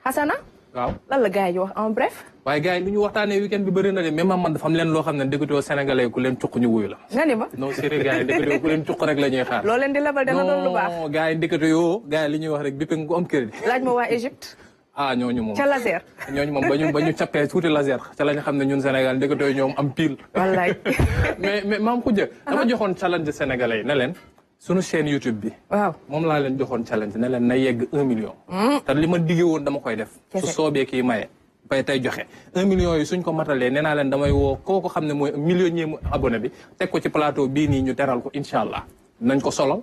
Hassana. waaw lan la gars yi wax en bref. waaye gars yi lu ñu waxtaanee weekend bi bëri na de même man dafa am leen loo xam ne dëkkatoo sénégalais ku leen cuq ñu wuyu la. nga ni ma non sérieux gars yi dëkkatoo ku leen cuq rek la ñuy xaar. loo leen di lebal dana doon lu baax. non gars yi dëkkatoo yoo gars yi li ñuy wax rek bépp ku am crédit. laaj ma waa Égypte. ah ñooñu moom ca laser. ñooñu moom ba ñu cappee tuuti laser ca la ñu xam ne ñun Sénégal dëkkatoo ñoom am pile. wallaay. mais maam Khoudia. dama joxoon challenge sénégalais yi ne leen. sunu chaîne YouTube bi. waaw moom laa leen joxoon challenge ne leen na yegg 1 million. te li ma diggee woon dama koy def. su soobee kii maye. bay tey joxe 1 million yi suñ ko matalee nee naa leen damay woo kooku xam ne mooy millionier mu abonné bi teg ko ci plateau bii nii ñu teral ko incha allah nañ ko solal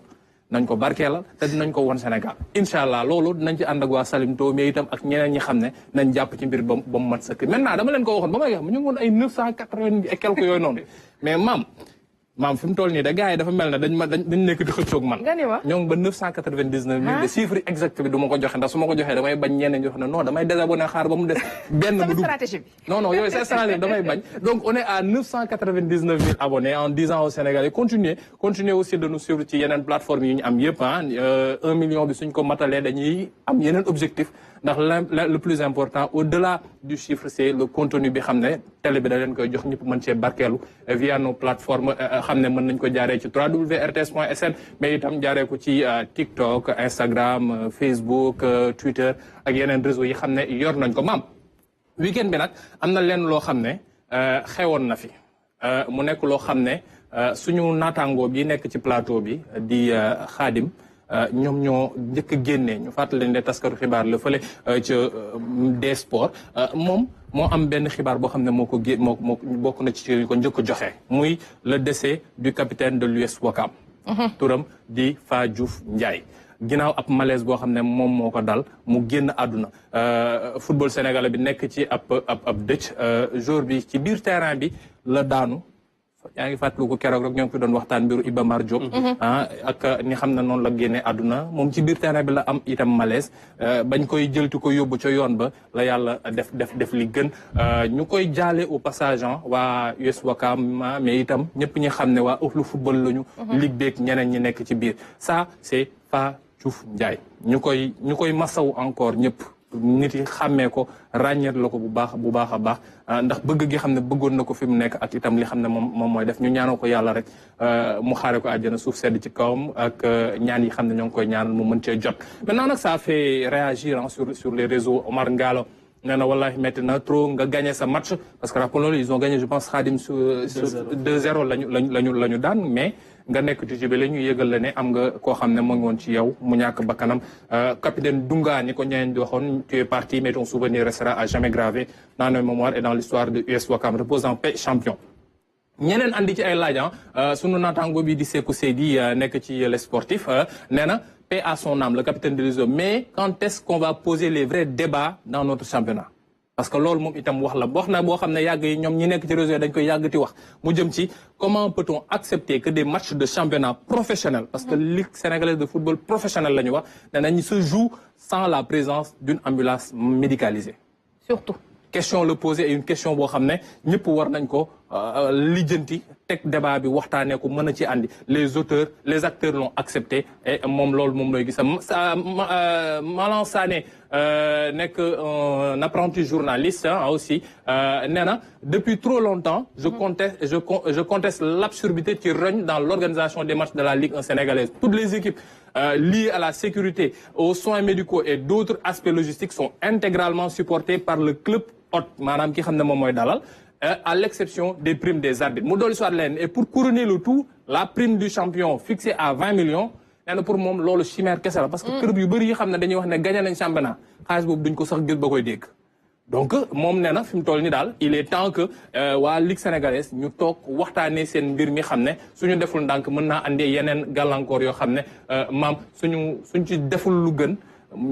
nañ ko barkeelal te dinañ ko won Sénégal incha allah loolu dinañ ci ànd ak waa Salimto mais itam ak ñeneen ñi xam ne nañ jàpp ci mbir ba mu mat sëkk maintenant dama leen ko waxoon ba may wax ñu ngi woon ay 980 et quelques yooyu noonu mais maam fi mu toll nii de gars yi dafa mel ne dañ nekk di xëccoog man. nga ni ma ñoo ngi ba 999 000 de chiffre exact bi du ma ko joxe ndax su ma ko joxee damay bañ ñeneen ñoo xam ne non damay désabonné xaar ba mu des. benn bu dugg stratégie bi. non yooyu c'est stratégie damay bañ. donc on est à 999 000 abonnés en disant aux Sénégalais continuez aussi de nous suivre ci yeneen plateformes yi ñu am yëpp 1 million bi suñ ko matalee dañuy am yeneen objectif ndax le plus important au-delà du chiffre c'est le contenu bi xam ne télé bi da leen koy jox ñëpp mën cee barkeelu via nos plateformes xam ne mën nañ ko jaaree ci www.rts.sn mais itam jaaree ko ci TikTok Instagram Facebook Twitter ak yeneen réseaux yi xam ne yor nañ ko maam weekend bi nag am na leen loo xam ne xewoon na fi mu nekk loo xam ne suñu naataangoo bi nekk ci plateau bi di Xaadim ñoom ñoo njëkk a génnee ñu fàttali leen ne taskatu xibaar la fële ca des sports moom moo am benn xibaar boo xam ne moo bokk na ci ko njëkk a joxe muy le décès du capitaine de l'US Ouakam turam di Fa Diouf Ndiaye ginnaaw ab malaise boo xam ne moom moo ko dal mu génn àdduna football sénégalais bi nekk ci ab dëcc jour bi ci biir terrain bi la daanu yaa ngi fàttaliku keroog rek ñoo ngi fi doon waxtaan mbiru Iba Mar Diop ak ni xam ne noonu la génnee àdduna moom ci biir terrain bi la am itam malaise bañ koy jëlti ko yóbbu ca yoon ba la yàlla def li gën ñu koy jaale au passage waa US Ouakam mais itam ñëpp ñi xam ne waa ëflu football lañu ligue beeg ñeneen ñi nekk ci biir ça c'est Fa Diouf Ndiaye ñu koy masaw encore ñëpp nit yi xàmmee ko ràññeet la ko bu baax a baax ndax bëgg gi xam ne bëggoon na ko fi mu nekk ak itam li xam ne moom mooy def ñu ñaanoo ko yàlla rek mu xaare ko àjjana suuf sedd ci kawam ak ñaan yi xam ne ñoo ngi koy ñaanal mu mën cee jot. maintenant nag ça a fait réagir sur les réseaux. Omar Ngalo nee na wallahi métti na trop nga gagné sa match parce que rappelons-le ils ont gagné je pense Khadim sur 2-0 lañu daan mais. nga nekk ci bi la ñu yëgal la ne am nga koo xam ne moo ngi woon ci yow mu ñàkk bakkanam capitaine Dunga ni ko ñeneen di waxoon tu es parti mais ton souvenir restera à jamais gravé dans nos mémoires et dans l'histoire de US Ouakam repose en paix champion. ñeneen andi ci ay laaj sunu naataango bi di Sékou Seydi nekk ci les sportifs nee na paix à son âme le capitaine de l'USO mais quand est-ce qu'on va poser les vrais débats dans notre championnat. parce que loolu moom itam wax na boo xam ne yàgg yi ñoom ñi nekk ci réseau dañ koy yàggati wax mu jëm ci comment peut-on accepter que des matchs de championnat professionnels parce que ligue sénégalaise de football professionnel la ñu wax danañ se joue sans la présence d'une ambulance médicalisée. surtout. question la posée et une question boo xam ne ñëpp war nañ ko lijjanti teg débat bi waxtaanee ko mën a ci andi les acteurs l'ont accepté et moom loolu moom looy gis Malang Sané nekk un apprenti journaliste aussi nee na depuis trop longtemps je conteste l'absurdité qui règne dans l'organisation des matchs de la Ligue 1 sénégalaise. Toutes les équipes liées à la sécurité, aux soins médicaux et d'autres aspects logistiques sont intégralement supportées par le club hôte maanaam ki xam ne moom mooy dalal à l'exception des primes des arbitres mu dolli soit leen et pour couronner le tout la prime du champion fixée à 20 millions nee na pour moom loolu chimère kese la parce que club yu bëri yi xam ne dañuy wax ne gagné nañ championnat xaalis boobu duñ ko sax gis ba koy dégg donc moom nee na fi mu toll ni daal il est temps que waa Ligue sénégalaise ñu toog waxtaanee seen mbir mi xam ne suñu deful ndànk mën naa andi yeneen gàllankoor yoo xam ne maam suñ ci deful lu gën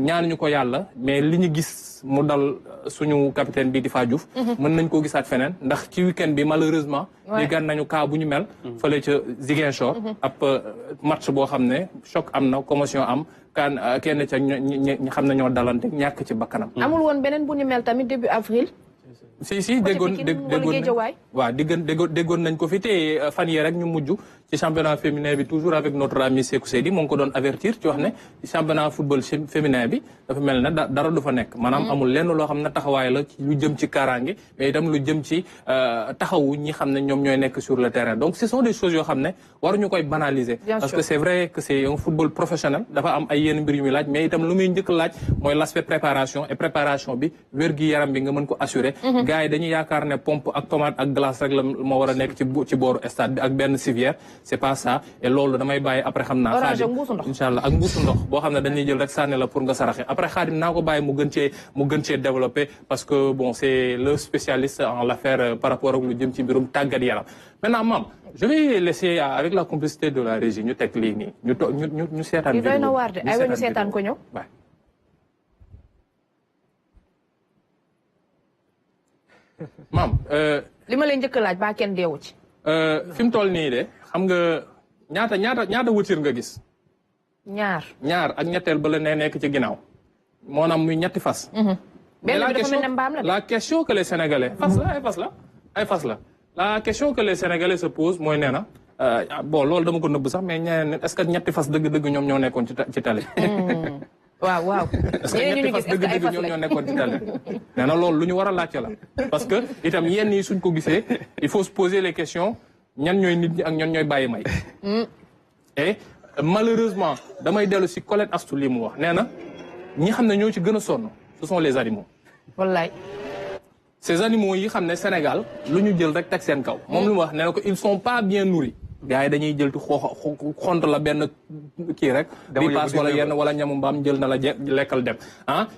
ñaanuñu ko yàlla mais li ñu gis mu dal suñu capitaine bi di Fa Diouf mën nañ koo gisaat feneen ndax ci week-end bi malheureusement déggan nañu cas bu ñu mel fële ca Ziguinchor ab match boo xam ne choc am na commotion am kenn ca ñi xam ne ñoo dalante ñàkk ci bakkanam amul woon beneen bu ñu mel tamit début avril si déggoon waaw déggoon nañ ko fi te fan yee rek ñu mujj ci championnat féminin bi toujours avec notre ami Sékou Seydi moo ngi ko doon avertir ci wax ne championnat football féminin bi dafa mel ne dara du fa nekk maanaam amul lenn loo xam ne taxawaay la ci lu jëm ci kaaraange mais itam lu jëm ci taxawu ñi xam ne ñoom ñooy nekk sur le terrain donc ce sont des choses yoo xam ne waruñu koy banaliser parce que c'est vrai que c'est un football professionnel dafa am ay yenn mbir yu muy laaj mais itam lu muy njëkk laaj mooy l'aspect préparation et préparation bi wér-gi-yaram bi nga mën ko assurer gars yi dañuy yaakaar ne pompe ak tomate ak glace rek la moo war a nekk ci booru stade bi ak benn civière c'est pas ça et loolu damay bàyyi après xam naa Khadim inchallah ak mbuusu ndox boo xam ne dañuy jël rek sànni la pour nga saraxe après Khadim naa ko bàyyi mu gën cee développer parce que bon c'est le spécialiste en l'affaire par rapport ak lu jëm ci mbirum tàggat yaram maintenant Mame je vais laisser avec la complicité de la régie ñu teg lii nii ñu seetaan doy na waar de aywa ñu seetaan ko ñëw Mame li ma leen njëkk laaj ba kenn deewu ci fi mu toll nii de xam nga ñaata wëtir nga gis ñaar ak ñetteel ba la ne nekk ci ginnaaw moonaam muy ñetti fas mais la question que les Sénégalais ay fas la la question que les Sénégalais se posent mooy nee na bon loolu dama ko nëbb sax mais ñeneen est-ce que ñetti fas dëgg-dëgg ñoom ñoo nekkoon ci tali waaw est-ce que ñetti fas dëgg-dëgg ñoom ñoo nekkoon ci tali nee na loolu lu ñu war a laajte la parce que itam yenn yi suñ ko gisee il faut se poser les questions ñan ñooy nit ñi ak ñan ñooy bàyyi may et malheureusement damay dellu si Colette Astou li mu wax nee na ñi xam ne ñoo ci gën a sonn ce sont les animaux wallaay ces animaux yi xam ne Sénégal lu ñu jël rek teg seen kaw moom lu mu wax nee na ko ils sont pas bien nourris gars yi dañuy jël ti xont la benn kii rek ripaas wala yenn wala ñamu mbaam jël na la lekkal dem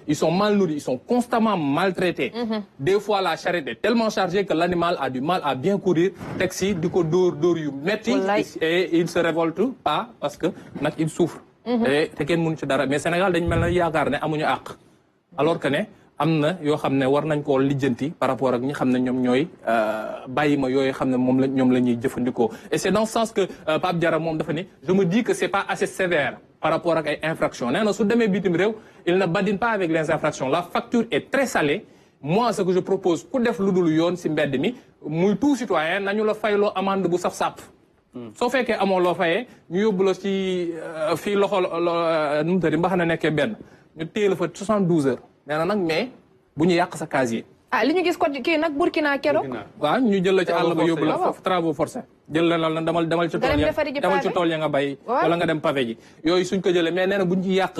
ils sont mal nourris ils sont constamment maltraités des fois la charrette est tellement chargée que l'animal a du mal à bien courir teg si di ko dóor yu metti et il se révolte pas parce que nag il souffre te kenn mënu ci dara mais Sénégal dañ mel na yaakaar ne amuñu àq alors que ne am na yoo xam ne war nañ koo lijjanti par rapport ak ñi xam ne ñoom ñooy bàyyi ma yooyu xam ne ñoom la ñuy jëfandikoo et c'est dans ce sens que Pape Diarra moom dafa ne je me dis que c'est pas assez sévère par rapport ak ay infractions nee na su demee bitim réew il ne badine pas avec les infractions la facture est très salée moi ce que je propose ku def lu dul yoon si mbedd mi muy tout citoyen nañu la fayloo amende bu saf-sàpp soo fekkee amoo loo fayee ñu yóbbu la ci fii loxo nu mu tëddi mbax na nekkee benn ñu téye la fa 72 heures nee na nag mais bu ñu yàq sa casier. li ñu gis ko kii nag Burkina keroog. waaw ñu jël la ci àll ba yóbbu la foofu travaux forcés jël la demal ci tool ya nga bay wala nga dem pavé ji yooyu suñ ko jëlee mais nee na bu ñu ci yàq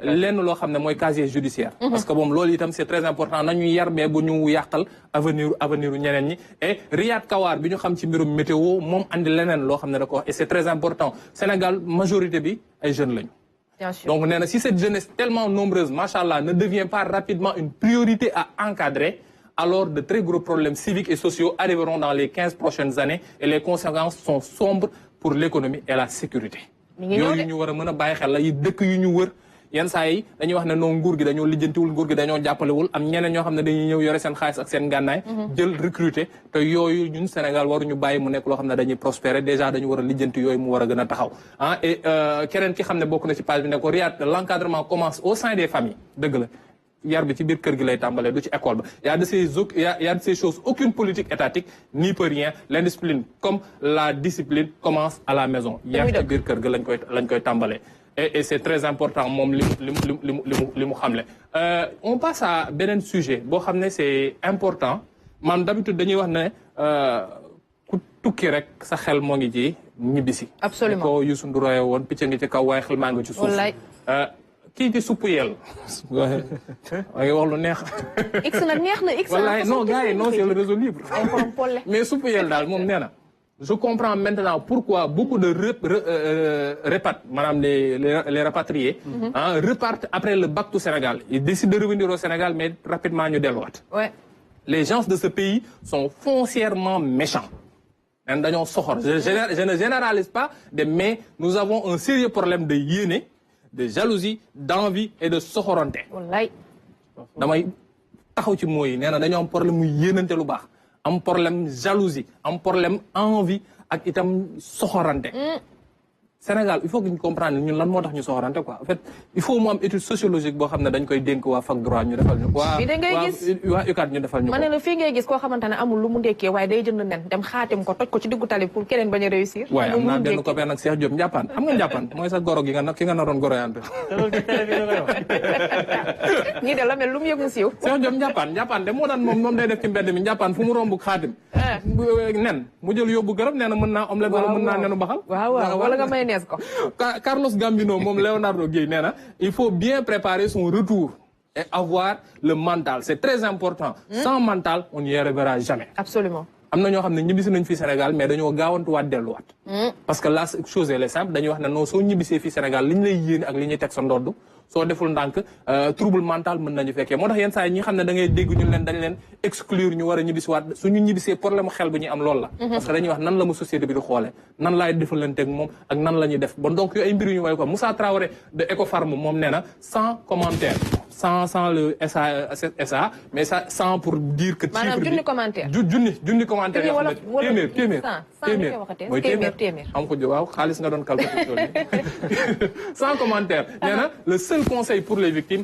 lenn loo xam ne mooy casier judiciaire parce que moom loolu itam c'est très important nañu yar mais bu ñu yàqal avenir ñeneen ñi et Riyad Kawar bi ñu xam ci mbirum météo moom andi leneen loo xam ne da ko wax et c'est très important Sénégal majorité bi ay jeunes lañu. Donc, si cette jeunesse tellement nombreuse, machallah, ne devient pas rapidement une priorité à encadrer, alors de très gros problèmes civiques et sociaux arriveront dans les 15 prochaines années et les conséquences sont sombres pour l'économie et la sécurité. Yooyu ñu war a mën a bàyyi xel la yi dëkk yu ñu wër yenn saa yi dañuy wax ne non nguur gi dañoo lijjantiwul nguur gi dañoo jàppalewul am ñeneen ñoo xam ne dañuy ñëw yore seen xaalis ak seen gànnaay jël recruter te yooyu ñun Sénégal waruñu bàyyi mu nekk loo xam ne dañuy prospérer déjà dañu war a lijjanti yooyu mu war a gën a taxaw et keneen ki xam ne bokk na ci page bi ne ko Riyad l'encadrement commence au sein des familles dëgg la yar bi ci biir kër gi lay tàmbalee du ci école ba y a de ces choses aucune politique étatique n'y peut rien l'indiscipline comme la discipline commence à la maison yar ci biir kër gi lañ koy tàmbalee et c'est très important moom li mu xamle on passe à beneen sujet boo xam ne c'est important man d'habitude dañuy wax ne ku tukki rek sa xel moo ngi ci ñibbisi absolument ko Youssou Ndour woon picc ngi ci kaw waaye xel maa ngi ci suuf kii ci suppu yel waa ngi wax lu neex x nag neex na x wallaay non gars yi non c'est le réseau libre mais suppu yel daal moom nee na je comprends maintenant pourquoi beaucoup de les rapatriés repartent après le bac au Sénégal. Ils décident de revenir au Sénégal, mais rapidement ñu delluwaat. Les gens de ce pays sont foncièrement méchants. Dañoo soxor. Je ne généralise pas, mais nous avons un sérieux problème de yéene, de jalousie, d'envie et de soxorante. Wallaay. damay taxaw ci mooy nee na dañoo am problème mu yéenante lu baax. am problème jalousie am problème envie ak itam soxorante Sénégal il faut que ñu comprendre ñun lan moo tax ñu soxorante quoi en fait il faut mu am étude sociologique boo xam ne dañ koy dénk waa fac droit ñu defal ñu waa UCAD ñu defal ñu ko. ma ne la fii ngay gis koo xamante ne amul lu mu ndekkee waaye day jënd nen dem xaatim ko toj ko ci diggu tali pour keneen bañ a réussir. waaye am naa benn copain nag Cheikh Diop Ndiapane xam nga Ndiapane mooy sa goro gi ki nga naroon goroyante. ñii de la mel lu mu yëg mu siiw. Cheikh Diop Ndiapane de moo daan moom day def ci mbedd mi Ndiapane fu mu romb xaatim. nen mu jël yóbbu gërëm nee na mën naa omelette wala mën naa nenu baxal. waaw wala nga may nees ko. Carlos Gambino moom Leonardo Gueye nee na il faut bien préparer son retour et avoir le mental c'est très important. Sans mental on n'y arrivera jamais. Absolument. am na ñoo xam ne ñibbisi nañ fi Sénégal mais dañoo gaawantuwaat delluwaat. parce que la chose elle est simple dañuy wax ne non soo ñibbisee fi Sénégal li ñu lay yéene ak li ñuy teg sa ndodd soo deful ndànk trouble mental mën nañu fekkee moo tax yenn saa yi ñi xam ne da ngay dégg ñu leen dañ leen exclure ñu war a ñibbisiwaat suñu ñibbisee problème xel bu ñuy am loolu la. parce que dañuy wax nan la mu société bi di xoolee nan laay defalanteeg moom ak nan la ñuy def bon donc yooyu ay mbir yu ñu way ko Moussa Traoré de Ecofarm moom nee na sans commentaire sans le SA mais ça sans pour dire que. maanaam junni commentaire junni commentaire yoo xam ne téeméer mooy téeméer am ko waaw xaalis nga doon calculer sans commentaire nee na le seul conseil pour les victimes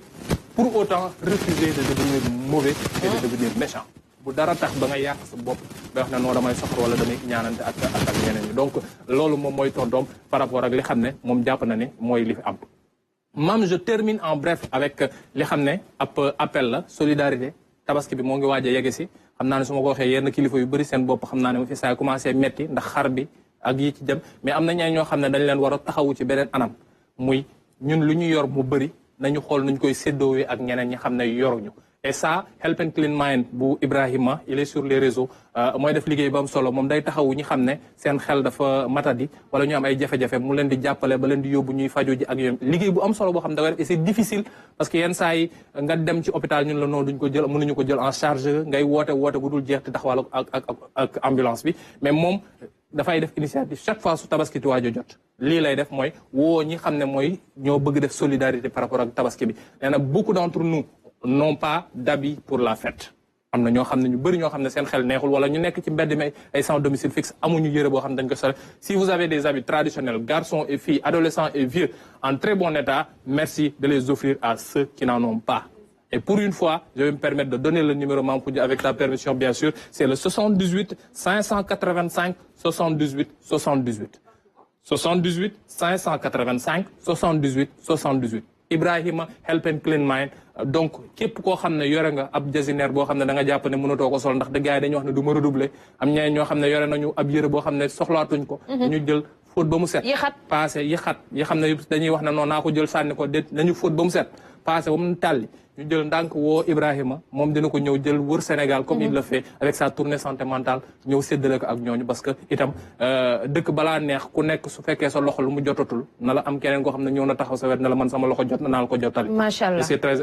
pour autant refuser de devenir mauvais et de devenir méchant bu dara tax ba nga yàq sa bopp ba wax ne non damay soxor wala damay ñaanante ak ñeneen ñi donc loolu moom mooy tontoom par rapport ak li xam ne moom jàpp na ne mooy li fi am. Mam je termine en bref avec li xam ne ab appel la solidarité tabaski bi moo ngi waaj a yegg si xam naa ne su ma ko waxee yenn kilifa yu bëri seen bopp xam naa ne ma fi saa commencé metti ndax xar bi ak yi ci dem mais am na ñay ñoo xam ne dañ leen war a taxawu ci beneen anam muy ñun lu ñu yor mu bëri nañu xool nuñ koy séddoowee ak ñeneen ñi xam ne yoruñu et ça Help and Clean Mind bu Ibrahima il est sur les réseaux mooy def liggéey ba am solo moom day taxawu ñi xam ne seen xel dafa matadi wala ñu am ay jafe-jafe mu leen di jàppale ba leen di yóbbu ñuy faju ji ak yooyu liggéey bu am solo boo xam ne da koy def et c'est difficile parce que yenn saa yi nga dem ci hôpital ñun la noonu duñ ko jël mënuñu ko jël en charge ngay woote bu dul jeex te taxawal ak ambulance bi mais moom dafay def initiative chaque fois su tabaski ti waajo jot lii lay def mooy woo ñi xam ne mooy ñoo bëgg def solidarité par rapport ak tabaski bi nee na beaucoup d'entre nous n'ont pas d'habits pour la fête am na ñoo xam ne ñu bëri ñoo xam ne seen xel neexul wala ñu nekk ci mbedd mi ay sans domicile fixe amuñu yëre boo xam ne dañ ko sole si vous avez des habits traditionnels garçons et filles adolescents et vieux en très bon état merci de les offrir à ceux qui n'en ont pas. Et pour une fois, je vais me permettre de donner le numéro Mampoudi avec ta permission, bien sûr. C'est le 78 585 78 78. 78 585 78 78. Ibrahima Help and Clean Mind. Donc, képp koo xam ne yore nga ab jasinaire boo xam ne da nga jàpp ne mënatoo ko sol ndax de gars yi dañuy wax ne du ma redoubler am ñeneen ñoo xam ne yore nañu ab yëre boo xam ne soxlaatuñ ko. ñu jël fóot ba mu set. paase yi xam ne dañuy wax ne non naa ko jël sànni ko déet nañu fóot ba mu set paase ba mu tàlli. ñu jël ndànk woo Ibrahima moom dina ko ñëw jël wër Sénégal comme il le fait avec sa tournée santé mentale ñëw séddale ko ak ñooñu parce que itam dëkk balaa neex ku nekk su fekkee sa loxo lu mu jotatul na la am keneen koo xam ne ñëw na taxaw sa wet na la man sama loxo jot na naa la ko jottali. macha allah c'est très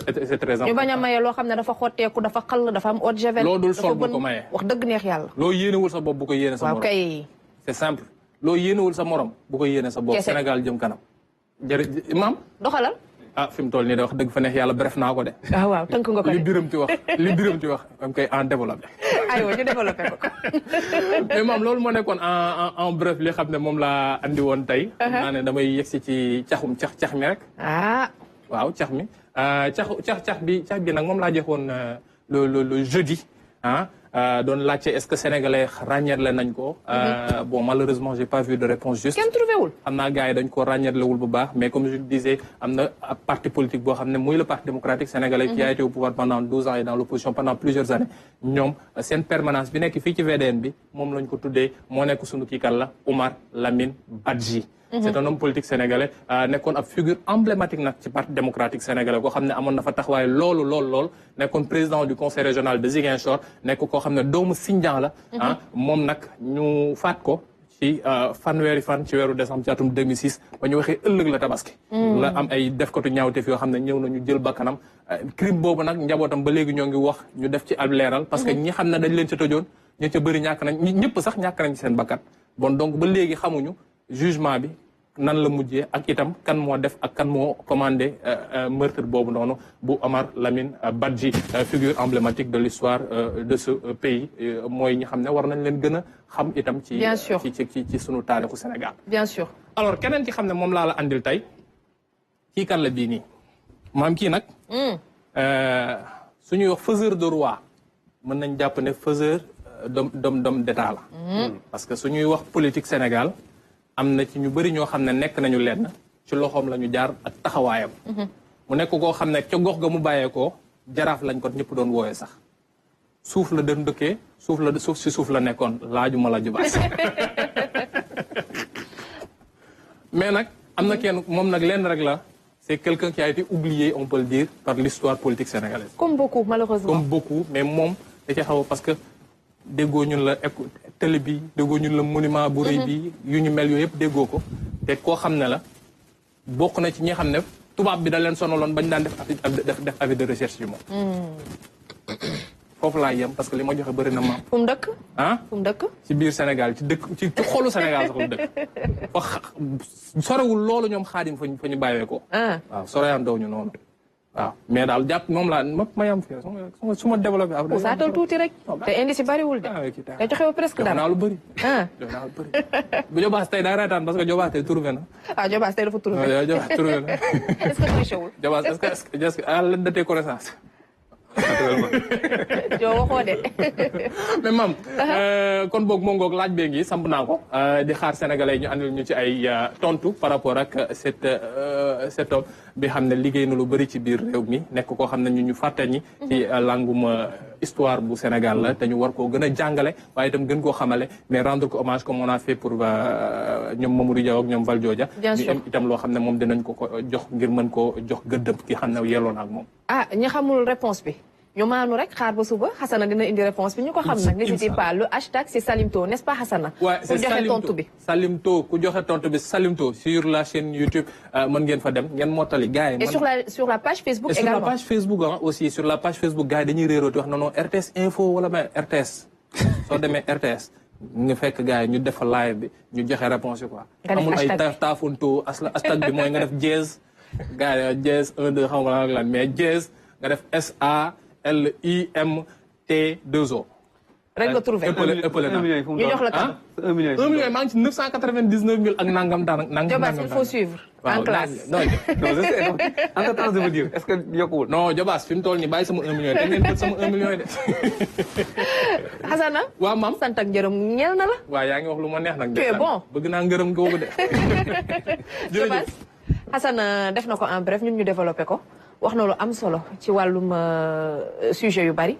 important. ñu bañ a maye loo xam ne dafa xotteeku dafa xall dafa am eau de javel. loo dul sol bu ko maye. wax dëgg neex yàlla. loo yéenewul sa bopp bu ko yéene sa morom. waaw kay. c'est simple loo yéenewul sa morom bu ko yéene sa bopp. Sénégal jëm kanam. jërëjëf Imam doxalal. ah fi mu toll nii de wax dëgg fa neex yàlla bref naa ko de. ah waaw tënk nga ko de li biram ti wax am koy en développé. aywa ñu développé ko. mais maam loolu moo nekkoon en bref li xam ne moom laa andi woon tey. naa ne damay yegsi ci cax mi rek. waaw cax mi cax bi nag moom laa joxoon le jeudi doon laajte est-ce que sénégalais ràññeetle nañ ko. Bon malheureusement j'ai pas vu de réponse juste. kenn trouvé wul. xam naa gars yi dañ ko ràññeetlewul bu baax mais comme je le disais am na parti politique boo xam ne muy le parti démocratique sénégalais. qui a été au pouvoir pendant 12 ans et dans l'opposition pendant plusieurs années. ñoom seen permanence bi nekk fii ci VDN bi moom lañ ko tuddee moo nekk sunu kii kan la Oumar Lamine Badji. C'est un homme politique sénégalais nekkoon ab figure emblématique nag ci parti démocratique sénégalais koo xam ne amoon na fa taxawaay lool nekkoon président du conseil régional de Ziguinchor nekk koo xam ne doomu Sindian la. moom nag ñu faat ko ci fanweeri fan ci weeru décembre ci atum 2006 ba ñu waxee ëllëg la tabaski. la am ay defkatu ñaawteef yoo xam ne ñëw na ñu jël bakkanam crime boobu nag njabootam ba léegi ñoo ngi wax ñu def ci ab leeral. parce que ñi xam ne dañ leen ca tëjoon ñi ca bëri ñàkk nañ ñëpp sax ñàkk nañ ci seen bakkan bon donc ba léegi xamuñu jugement bi. nan la mujjee ak itam kan moo def ak kan moo commandé meurtre boobu noonu bu Omar Lamine Badji figure emblématique de l'histoire de ce pays mooy ñi xam ne war nañ leen gën a xam itam ci sunu taarixu Sénégal. Bien sûr. Alors keneen ci xam ne moom laa la andil tey kii kan la bii nii maam kii nag suñuy wax faiseur de roi mën nañ jàpp ne faiseur d'homme d'état la parce que suñuy wax politique Sénégal am na ci ñu bëri ñoo xam ne nekk nañu lenn ci loxoom la ñu jaar ak taxawaayam mu nekk koo xam ne ca gox ga mu bàyyeekoo jaraaf lañ ko ñëpp doon wooyee sax suuf la doon dëkkee suuf si suuf la nekkoon laajuma la jubaas mais nag am na kenn moom nag lenn rek la c'est quelqu'un qui a été oublié on peut le dire par l'histoire politique sénégalaise comme beaucoup malheureusement comme beaucoup mais moom da ci xaw parce que déggoo ñun la télé bi déggoo ñun la monument bu rëy bi yu ñu mel yooyu yëpp déggoo ko te koo xam ne la bokk na ci ñi xam ne tubaab bi da leen sonaloon bañ daan def avis de recherche yi moom foofu laa yem parce que li ma joxe bëri na maam. fu mu dëkk. ah fu mu dëkk. ci biir Sénégal ci xolu Sénégal sax lu dëkk. wax sorewul loolu ñoom xaadim fa ñu bàyyeekoo. waaw soreyandoo ñu noonu. waaw mais daal jàpp moom laa ma yam fii su ma développé. après saatal tuuti rek. te indi si bariwul de. te joxe presque dara joxe naa lu bëri. joxe naa lu bëri. bu Jobaas tey daa reetaan parce que Jobaas tey trouvé na. Jobaas tey dafa trouvé. waaw Jobaas trouvé na. est-ce que triché wul. Jobaas est-ce que à l'aide de tes connaissances. joo waxoo de. mais maam kon boog moo ngoog laaj bee ngi samp naa ko di xaar sénégalais ñu andil ñu ci ay tontu par rapport ak cet homme bi xam ne liggéey na lu bëri ci biir réew mi nekk koo xam ne ñu fàtte ñi ci langum histoire bu Sénégal la te ñu war koo gën a jàngale waaye itam gën koo xamale mais rendre ko hommage comme on a fait pour ñoom Mamadou Diaw ak ñoom Valdiodia ñu am itam loo xam ne moom dinañ ko jox ngir mën koo jox gëddëm ki xam ne yelloo na ak moom ñi xamul réponse bi ñu maanu rek xaar ba suba Hassana dina indi réponse bi ñu ko xam nag n'hésitez pas le hashtag c'est Salimto n'est-ce pas Hassana c'est joxe tontu bi Salimto ku joxe tontu bi Salimto sur la chaîne YouTube mën ngeen fa dem ngeen mottali gars yi et sur la page Facebook également sur la page Facebook aussi sur la page Facebook gars yi dañuy réerooti wax non RTS info wala mais RTS soo demee RTS nga fekk gars yi ñu def live bi ñu joxe réponse yi quoi amul ay taafunto hashtag bi mooy nga def jazz gars yi jazz 1 2 xam nga lan mais jazz nga def SALIMT2O. rek nga trouvé. ëppale na ñu jox la kan. 1 million maa ngi ci 999 000 ak nangam daan nangam. Jobaas il faut suivre. en classe non en temps je veux dire est-ce que yokkuwul. non Jobaas fi mu toll nii bàyyi sama 1 million te ngeen jël sama 1 million de. Hassana. waaw maam sant ak njërëm ñeel na la. waaw yaa ngi wax lu ma neex nag. tu es bon bëgg naa ngërëm googu de. Jobaas Hassana def na ko en bref ñun ñu développé ko. wax na lu am solo ci wàllum sujet yu bari.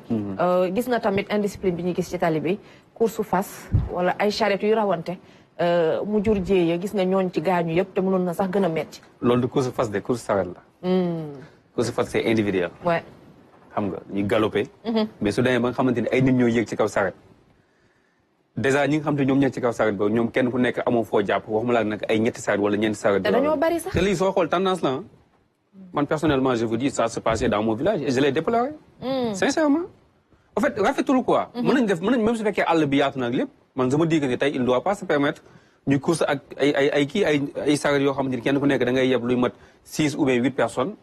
gis na tamit indiscipline bi ñu gis ci tali bi course fas wala ay charrette yu rawante mu jur jéeya gis nga ñooñ ci gaañu yëpp te mënoon na sax gën a metti. loolu du course fas de course saret la. course fas c'est individuel. ouais. xam nga ñu galopé. mais su demee ba nga xamante ni ay nit ñoo yéeg ci kaw saret. déjà ñi nga xam te ñoom ñekk ci kaw saret ba ñoom kenn ku nekk amoo foo jàpp waxuma la nag ay ñetti saret wala ñeenti saret. te dañoo bari sax te lii soo xool tendance la man personnellement je vous dis ça se passait dans mon village et je l'ai déploré. sincèrement. en fait rafetul quoi. mën nañ def même su fekkee àll bi yaatu na ak lépp man je me dis que ni tey il doit pas se permettre ñu course ak ay saret yoo xamante ni kenn ku nekk da ngay yeb luy mat 6 ou bien 8 personnes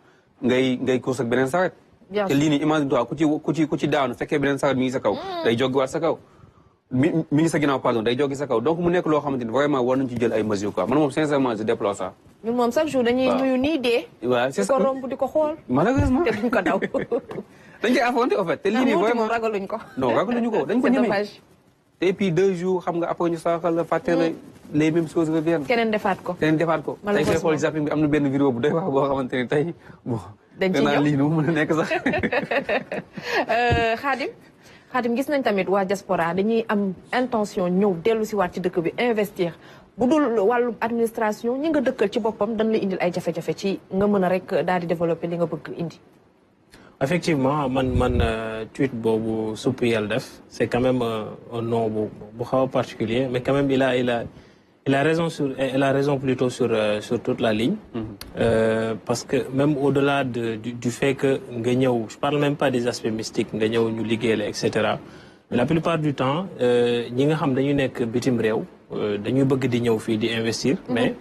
ngay course ak beneen saret. te lii nii imagine toi ku ci daanu fekkee beneen saret mi ngi sa kaw. day joggiwaat sa kaw. mi ngi sa ginnaaw pardon day joggi sa kaw donc mu nekk loo xamante ni vraiment war nañ ci jël ay mesures quoi man moom sincèrement je déplore ça. ñun moom chaque jour dañuy nuyu nii dee. waaw c'est ça di ko romb di ko xool. malheureusement te duñ ko daw. dañ koy affronter en fait. te lii nii vraiment ragaluñ ko. non ragaluñu ko dañ ko ñemee. et puis 2 jours xam nga après ñu saaxal la fàtte la les mêmes choses reviennent. keneen defaat ko. tey koy xool zapping bi am na benn vidéo bu doy wax boo xamante ni tey bon. dañ ci ñëw lii nu mu mën a nekk sax. Khadim gis nañ tamit waa diaspora dañuy am intention ñëw dellu si waat ci dëkk bi investir bu dul wàllum administration ñi nga dëkkal ci boppam dañ la indil ay jafe-jafe ci nga mën a rek daal di développer li nga bëgg indi. effectivement man tweet boobu Soupiyel def c'est quand même un nom bu xaw a particulier mais quand même il a raison plutôt sur toute la ligne. Parce que même au-delà du fait que nga ñëw je parle même pas des aspects mystiques nga ñëw ñu liggéey la et cetera mais la plupart du temps ñi nga xam dañu nekk bitim réew dañuy bëgg di ñëw fii di investir mais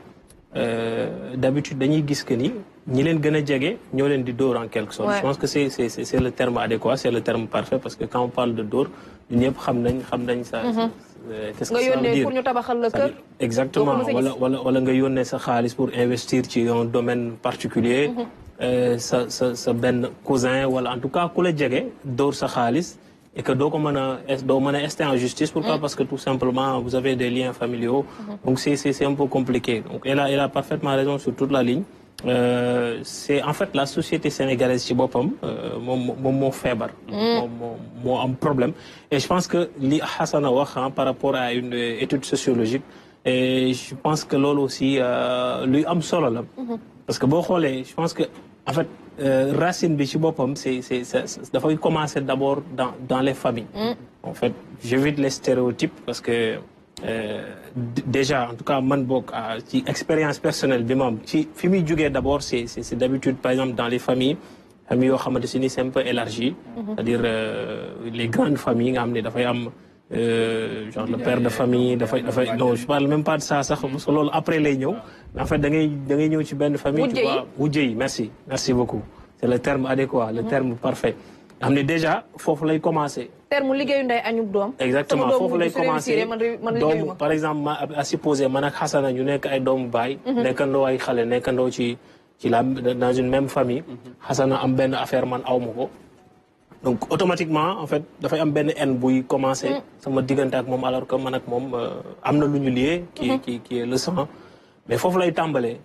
d'habitude dañuy gis que ni ñi leen gën a jege ñoo leen di dóor en quelque sorte. Je pense que c'est le terme adéquat, c'est le terme parfait parce que quand on parle de dóor ñun ñëpp xam nañ ça. Qu'est-ce que ça veut dire pour ñu tabaxal la kër. Exactement wala nga yónnee sa xaalis pour investir ci un domaine particulier sa benn cousin wala en tout cas ku la jege dóor sa xaalis et que doo mën a rester en justice. Pourquoi? Parce que tout simplement vous avez des liens familiaux. Donc c'est un peu compliqué. Donc elle a parfaitement raison sur toute la ligne. C'est en fait la société sénégalaise ci boppam moom moo feebar. moo am problème. Et je pense que li Hassana wax par rapport à une étude sociologique et je pense que loolu aussi luy am solo la. Parce que boo xoolee je pense que en fait racine bi ci boppam dafay commencer d'abord dans les familles. En fait j'évite les stéréotypes parce que déjà en tout cas man bokk ci expérience personnelle bi ma am ci fi muy jógee d'abord c'est d'habitude par exemple dans les familles yoo xamante ni c'est un peu élargi. C'est-à-dire les grandes familles nga xam ne dafay am genre le père de famille dafay non je parle même pas de ça sax parce que loolu après lay ñëw en fait da ngay ñëw ci benn famille. tu vois wujje yi merci beaucoup c'est le terme adéquat le terme parfait. xam ne déjà foofu lay commencer. terme liggéeyu ndey añub doom. exactement foofu lay commencer doom par exemple à supposer man ak Hassana ñu nekk ay doomu baay. nekkandoo ay xale nekkandoo ci dans une même famille. Hassana am benn affaire man aw ma ko. donc automatiquement en fait dafay am benn haine buy commencer. sama diggante ak moom alors que man ak moom am na lu ñu lié. qui est le sang mais foofu lay tàmbalee.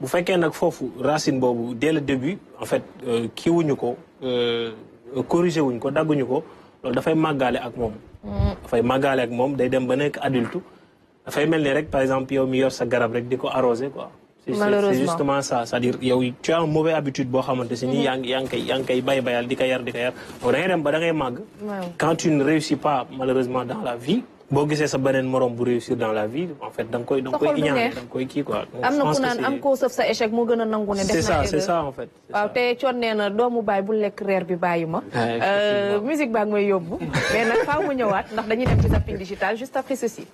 bu fekkee nag foofu racine boobu dès le début en fait kii wuñu ko. corrigé wuñ ko dagguñu ko loolu dafay màggaale ak moom. dafay màggaale ak moom day dem ba nekk adulte dafay mel ni rek par exemple yow mi yor sa garab rek di ko arroser quoi. malheureusement c'est justement ça c'est-à-dire yow tu as une mauvaise habitude boo xamante si nii yaa ngi koy bayal di ko yar donc da ngay dem ba da ngay màgg. quand tu ne réussis pas malheureusement dans la vie. boo gisee sa beneen morom bu réussir dans la vie en fait da nga koy iñaan da nga koy kii quoi. am na ku naan am koo sëf sa échec moo gën a nangu ne. def na c'est ça en fait. waaw te coon nee na doomu baay bu lekk reer bi bàyyi ma. musique baa ngi may yóbbu. mais nag faaw mu ñëwaat ndax dañuy dem ci Zapping Digital juste après ceci.